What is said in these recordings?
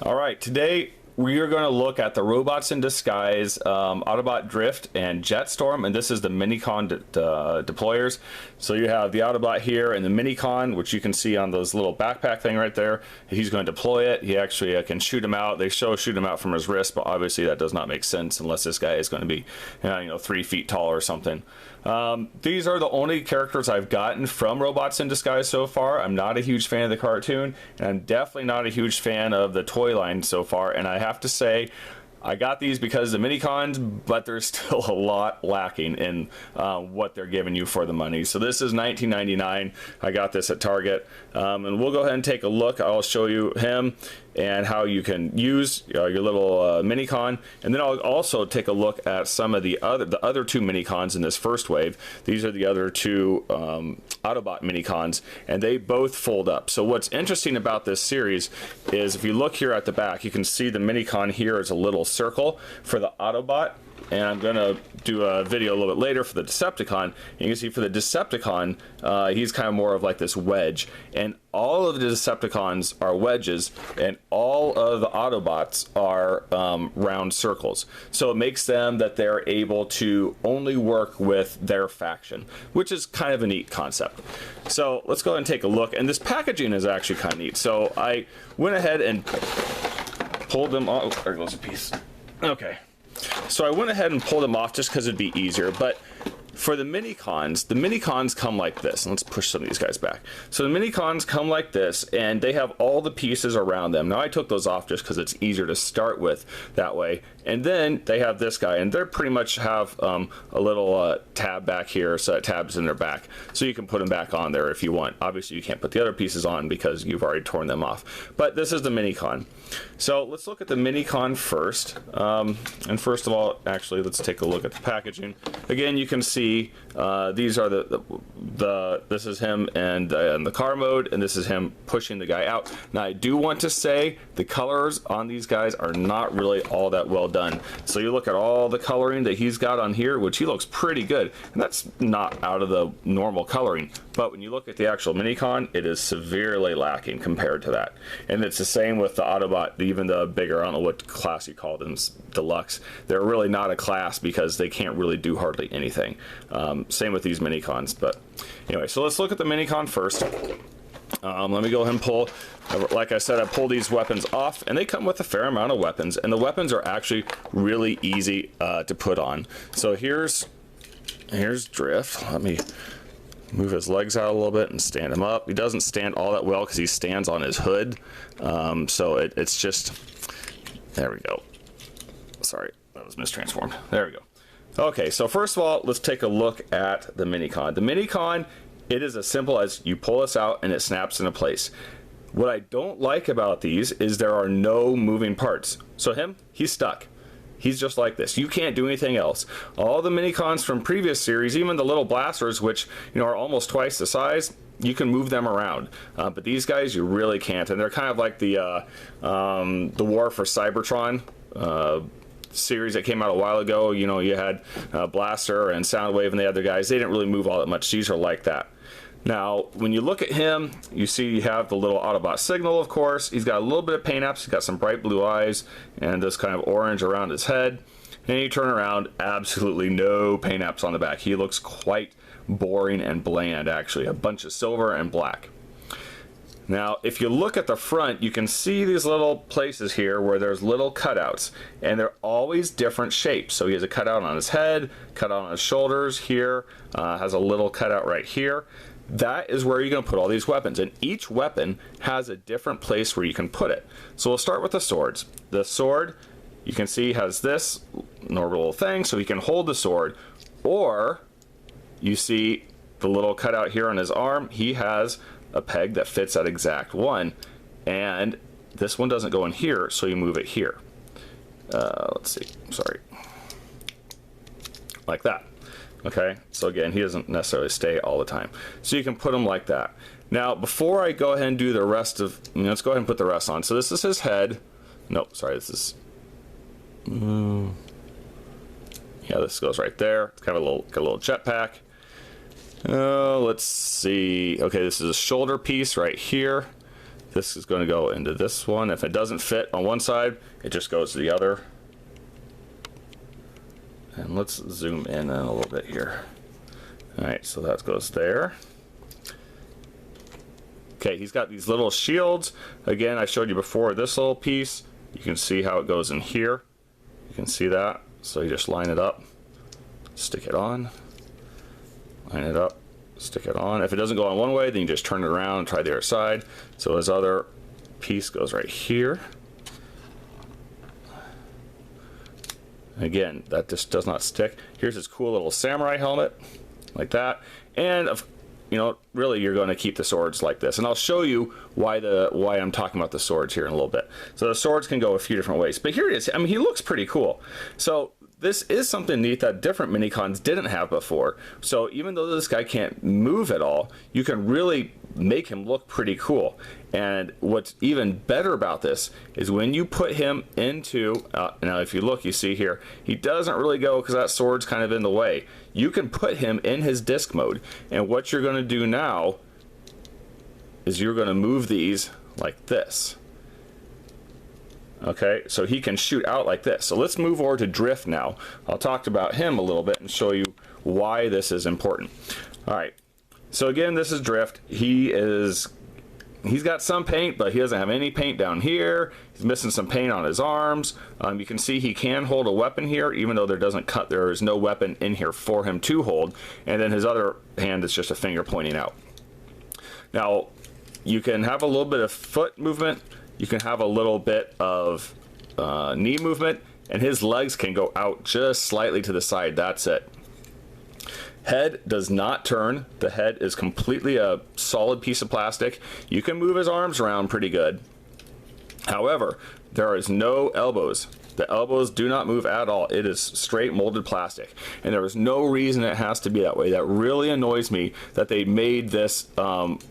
All right, today we are going to look at the robots in disguise, Autobot Drift and Jetstorm, and this is the Minicon deployers. So you have the Autobot here and the Minicon, which you can see on those little backpack thing right there. He's going to deploy it. He actually can shoot him out. They shoot him out from his wrist, but obviously that does not make sense unless this guy is going to be 3 feet tall or something. These are the only characters I've gotten from Robots in Disguise so far. I'm not a huge fan of the cartoon, and I'm definitely not a huge fan of the toy line so far, and I have to say I got these because of the Minicons, but there's still a lot lacking in what they're giving you for the money. So this is $19.99. I got this at Target, and we'll go ahead and take a look. I'll show you him and how you can use your little Minicon, and then I'll also take a look at some of the other two Minicons in this first wave. These are the other two Autobot Minicons, and they both fold up. So what's interesting about this series is if you look here at the back, you can see the Minicon here is a little circle for the Autobot, and I'm gonna do a video a little bit later for the Decepticon. And you can see for the Decepticon, he's kind of more of like this wedge, and all of the Decepticons are wedges, and all of the Autobots are round circles. So it makes them that they're able to only work with their faction, which is kind of a neat concept. So let's go ahead and take a look, and this packaging is actually kind of neat. So I went ahead and pulled them off. Oh, there goes a piece. Okay. So I went ahead and pulled them off just because it'd be easier, but for the Minicons come like this. And let's push some of these guys back. So the Minicons come like this, and they have all the pieces around them. Now I took those off just because it's easier to start with that way. And then they have this guy, and they pretty much have a little tab back here, so it tabs in their back. So you can put them back on there if you want. Obviously you can't put the other pieces on because you've already torn them off. But this is the Minicon. So let's look at the Minicon first. And first of all, actually, let's take a look at the packaging. Again, you can see these are this is him and the car mode, and this is him pushing the guy out. Now I do want to say the colors on these guys are not really all that well done. So you look at all the coloring that he's got on here, which he looks pretty good, and that's not out of the normal coloring. But when you look at the actual Minicon, it is severely lacking compared to that. And it's the same with the Autobot, even the bigger, I don't know what class you call them, deluxe. They're really not a class because they can't really do hardly anything. Same with these Minicons. But anyway, so let's look at the Minicon first. Let me go ahead and pull, like I said, I pulled these weapons off, and they come with a fair amount of weapons, and the weapons are actually really easy to put on. So here's Drift. Let me move his legs out a little bit and stand him up. He doesn't stand all that well because he stands on his hood. So it's just, there we go. Sorry, that was mistransformed. There we go. Okay, so first of all, let's take a look at the Minicon. The Minicon, it is as simple as you pull this out and it snaps into place. What I don't like about these is there are no moving parts. So he's stuck. He's just like this. You can't do anything else. All the Minicons from previous series, even the little blasters, which are almost twice the size, you can move them around. But these guys, you really can't. And they're kind of like the War for Cybertron series that came out a while ago. You had Blaster and Soundwave and the other guys. They didn't really move all that much. These are like that. Now, when you look at him, you see you have the little Autobot signal, of course. He's got a little bit of paint apps. He's got some bright blue eyes and this kind of orange around his head. And you turn around, absolutely no paint apps on the back. He looks quite boring and bland, actually. A bunch of silver and black. Now, if you look at the front, you can see these little places here where there's little cutouts, and they're always different shapes. So he has a cutout on his head, cutout on his shoulders here, has a little cutout right here. That is where you're going to put all these weapons, and each weapon has a different place where you can put it. So we'll start with the swords. The sword, you can see, has this normal thing, so he can hold the sword, or you see the little cutout here on his arm, he has a peg that fits that exact one, and this one doesn't go in here, so you move it here. Let's see, sorry, like that. Okay, so again, he doesn't necessarily stay all the time, so you can put him like that. Now, before I go ahead and do the rest of, let's go ahead and put the rest on. So this is his head. Nope, sorry, this is yeah, this goes right there. It's kind of got a little jetpack. Let's see. Okay, this is a shoulder piece right here. This is going to go into this one. If it doesn't fit on one side, it just goes to the other. And let's zoom in a little bit here. All right, so that goes there. Okay, he's got these little shields. Again, I showed you before this little piece. You can see how it goes in here. You can see that. So you just line it up, stick it on, line it up, stick it on. If it doesn't go on one way, then you just turn it around and try the other side. So his other piece goes right here. Again, that just does not stick. Here's his cool little samurai helmet, like that. And you know, really, you're going to keep the swords like this. And I'll show you why I'm talking about the swords here in a little bit. So the swords can go a few different ways. But here it is. I mean, he looks pretty cool. So this is something neat that different minicons didn't have before. So even though this guy can't move at all, you can really make him look pretty cool. And what's even better about this is when you put him into, now if you look, you see here, he doesn't really go because that sword's kind of in the way. You can put him in his disc mode. And what you're going to do now is you're going to move these like this. Okay, so he can shoot out like this. So let's move over to drift now. I'll talk about him a little bit and show you why this is important. All right, so again, this is drift. He's got some paint, but he doesn't have any paint down here. He's missing some paint on his arms. You can see he can hold a weapon here, even though there is no weapon in here for him to hold. And then his other hand is just a finger pointing out. Now, you can have a little bit of foot movement. You can have a little bit of knee movement, and his legs can go out just slightly to the side. That's it. Head does not turn. The head is completely a solid piece of plastic. You can move his arms around pretty good. However, there is no elbows. The elbows do not move at all. It is straight molded plastic, and there is no reason it has to be that way. That really annoys me that they made this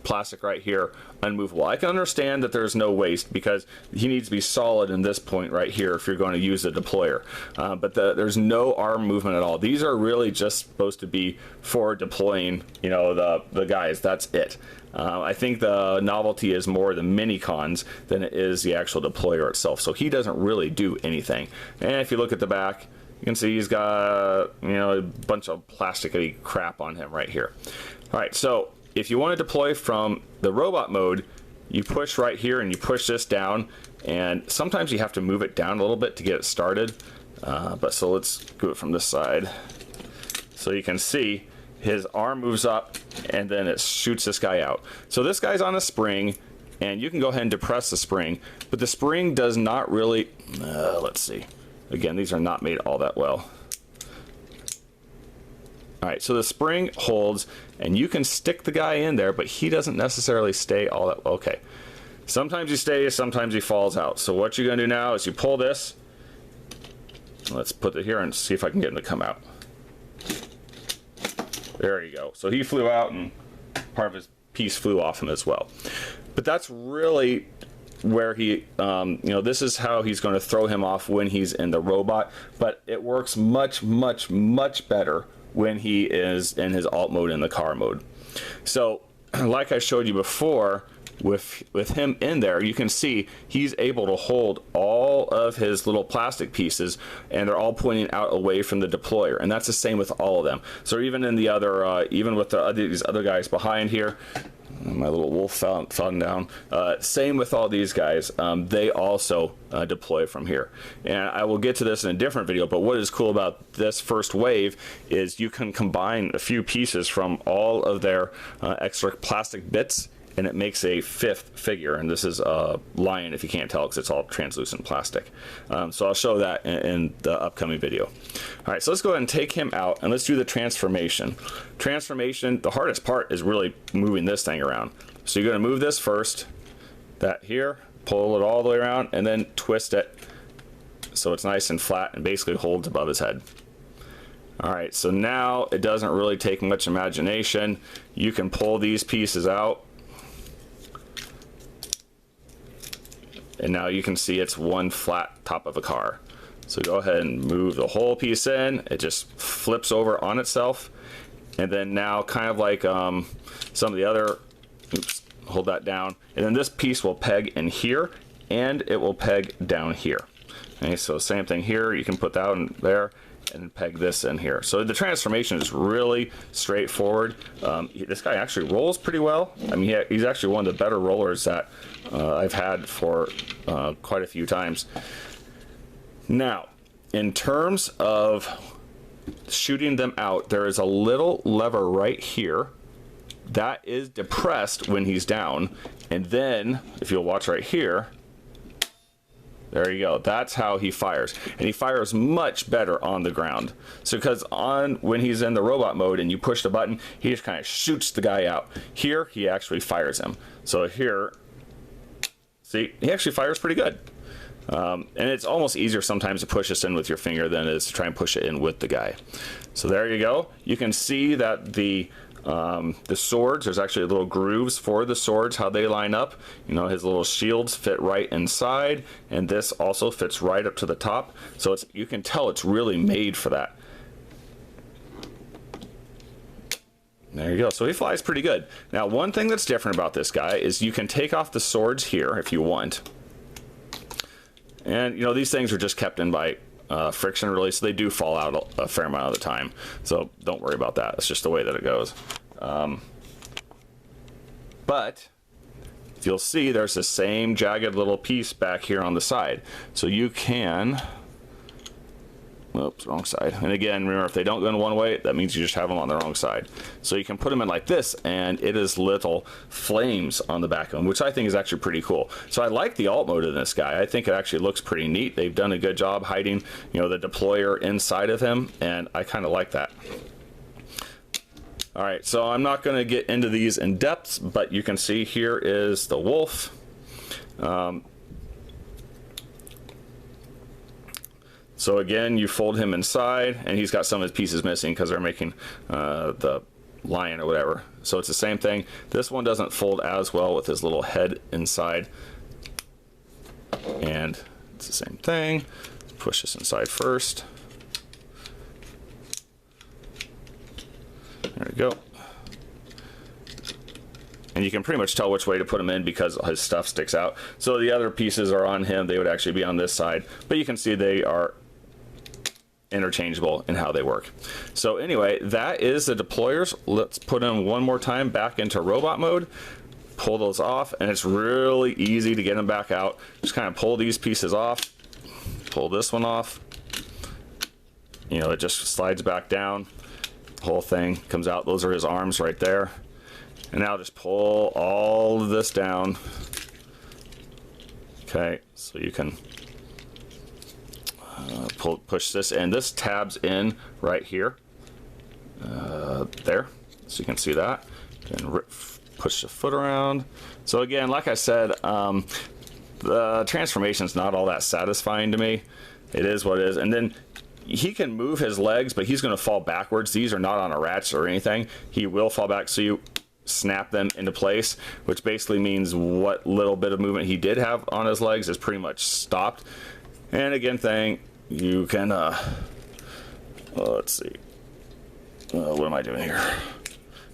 plastic right here unmovable. I can understand that there's no waste because he needs to be solid in this point right here if you're going to use the deployer, but there's no arm movement at all. These are really just supposed to be for deploying, you know, the guys. That's it. I think the novelty is more the mini-cons than it is the actual deployer itself. So he doesn't really do anything. And if you look at the back, you can see he's got, you know, a bunch of plasticky crap on him right here. All right, so if you want to deploy from the robot mode, you push right here and you push this down. And sometimes you have to move it down a little bit to get it started. But so let's do it from this side. So you can see his arm moves up and then it shoots this guy out. So this guy's on a spring, and you can go ahead and depress the spring, but the spring does not really, let's see. Again, these are not made all that well. All right, so the spring holds, and you can stick the guy in there, but he doesn't necessarily stay all that well. Okay, sometimes he stays, sometimes he falls out. So what you're gonna do now is you pull this. Let's put it here and see if I can get him to come out. There you go. So he flew out, and part of his piece flew off him as well. But that's really where he, you know, this is how he's going to throw him off when he's in the robot. But it works much, much, much better when he is in his alt mode in the car mode. So, like I showed you before, with him in there, you can see he's able to hold all of his little plastic pieces, and they're all pointing out away from the deployer, and that's the same with all of them. So even in the other, even with these other guys behind here, my little wolf fell down. Same with all these guys. They also deploy from here. And I will get to this in a different video, but what is cool about this first wave is you can combine a few pieces from all of their extra plastic bits, and it makes a fifth figure. And this is a lion, if you can't tell, because it's all translucent plastic. So I'll show that in the upcoming video. All right, so let's go ahead and take him out, and let's do the transformation. Transformation, the hardest part is really moving this thing around. So you're gonna move this first, that here, pull it all the way around, and then twist it so it's nice and flat and basically holds above his head. All right, so now it doesn't really take much imagination. You can pull these pieces out, and now you can see it's one flat top of a car. So go ahead and move the whole piece in. It just flips over on itself. And then now, kind of like some of the other, oops, hold that down, and then this piece will peg in here, and it will peg down here. Okay, so same thing here. You can put that in there and peg this in here. So the transformation is really straightforward. This guy actually rolls pretty well. I mean, he's actually one of the better rollers that I've had for quite a few times. Now, in terms of shooting them out, there is a little lever right here that is depressed when he's down, and then if you'll watch right here, there you go. That's how he fires, and he fires much better on the ground. So because when he's in the robot mode and you push the button, he just kind of shoots the guy out. Here he actually fires him. So here, see, he actually fires pretty good. And it's almost easier sometimes to push this in with your finger than it is to try and push it in with the guy. So there you go. You can see that the swords, there's actually little grooves for the swords, how they line up. You know, his little shields fit right inside, and this also fits right up to the top. So you can tell it's really made for that. There you go. So he flies pretty good. Now, one thing that's different about this guy is you can take off the swords here if you want. And, you know, these things are just kept in by friction really, so they do fall out a fair amount of the time. So don't worry about that. It's just the way that it goes. But if you'll see, there's the same jagged little piece back here on the side. So you can... Oops, wrong side. And again, remember, if they don't go in one way, that means you just have them on the wrong side. So you can put them in like this, and it is little flames on the back of them, which I think is actually pretty cool. So I like the alt mode in this guy. I think it actually looks pretty neat. They've done a good job hiding, you know, the deployer inside of him, and I kind of like that. All right, so I'm not going to get into these in depth, but you can see here is the wolf. So again, you fold him inside, and he's got some of his pieces missing because they're making the lion or whatever. So it's the same thing. This one doesn't fold as well with his little head inside. And it's the same thing. Push this inside first. There we go. And you can pretty much tell which way to put him in because his stuff sticks out. So the other pieces are on him. They would actually be on this side. But you can see they are interchangeable in how they work. So anyway, that is the deployers. Let's put them one more time back into robot mode. Pull those off, and it's really easy to get them back out. Just kind of pull these pieces off. Pull this one off. You know, it just slides back down. The whole thing comes out. Those are his arms right there. And now just pull all of this down. Okay, so you can push this in. This tabs in right here. There, so you can see that. And push the foot around. So again, like I said, the transformation is not all that satisfying to me. It is what it is. And then he can move his legs, but he's going to fall backwards. These are not on a ratchet or anything. He will fall back, so you snap them into place, which basically means what little bit of movement he did have on his legs is pretty much stopped. And again, you can let's see, what am I doing here?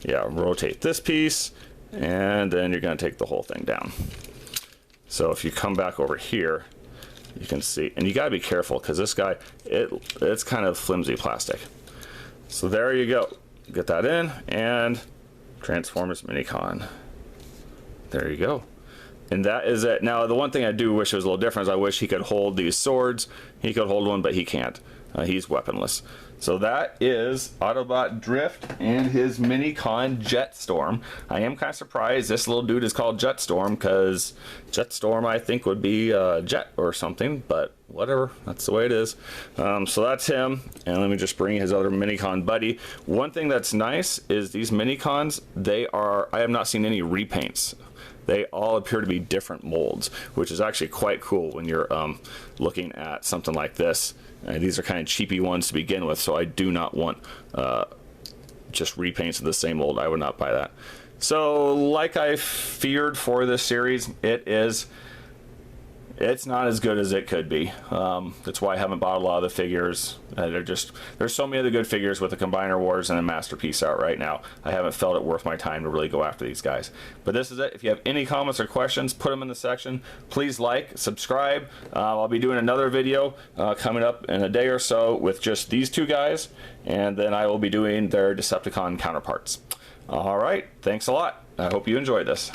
Yeah, rotate this piece, and then you're going to take the whole thing down. So if you come back over here, you can see, and you got to be careful because this guy, it's kind of flimsy plastic. So there you go. Get that in, and Transformers Minicon. There you go. And that is it. Now, the one thing I do wish was a little different is I wish he could hold these swords. He could hold one, but he can't. He's weaponless. So that is Autobot Drift and his Minicon Jetstorm. I am kind of surprised this little dude is called Jetstorm because Jetstorm I think would be jet or something, but whatever, that's the way it is. So that's him, and let me just bring his other Minicon buddy. One thing that's nice is these Minicons, I have not seen any repaints. They all appear to be different molds, which is actually quite cool when you're looking at something like this. These are kind of cheapy ones to begin with, so I do not want just repaints of the same mold. I would not buy that. So, like I feared for this series, it is it's not as good as it could be. That's why I haven't bought a lot of the figures. There's so many of the good figures with the Combiner Wars and the Masterpiece out right now. I haven't felt it worth my time to really go after these guys. But this is it. If you have any comments or questions, put them in the section. Please like, subscribe. I'll be doing another video coming up in a day or so with just these two guys, and then I will be doing their Decepticon counterparts. All right, thanks a lot. I hope you enjoyed this.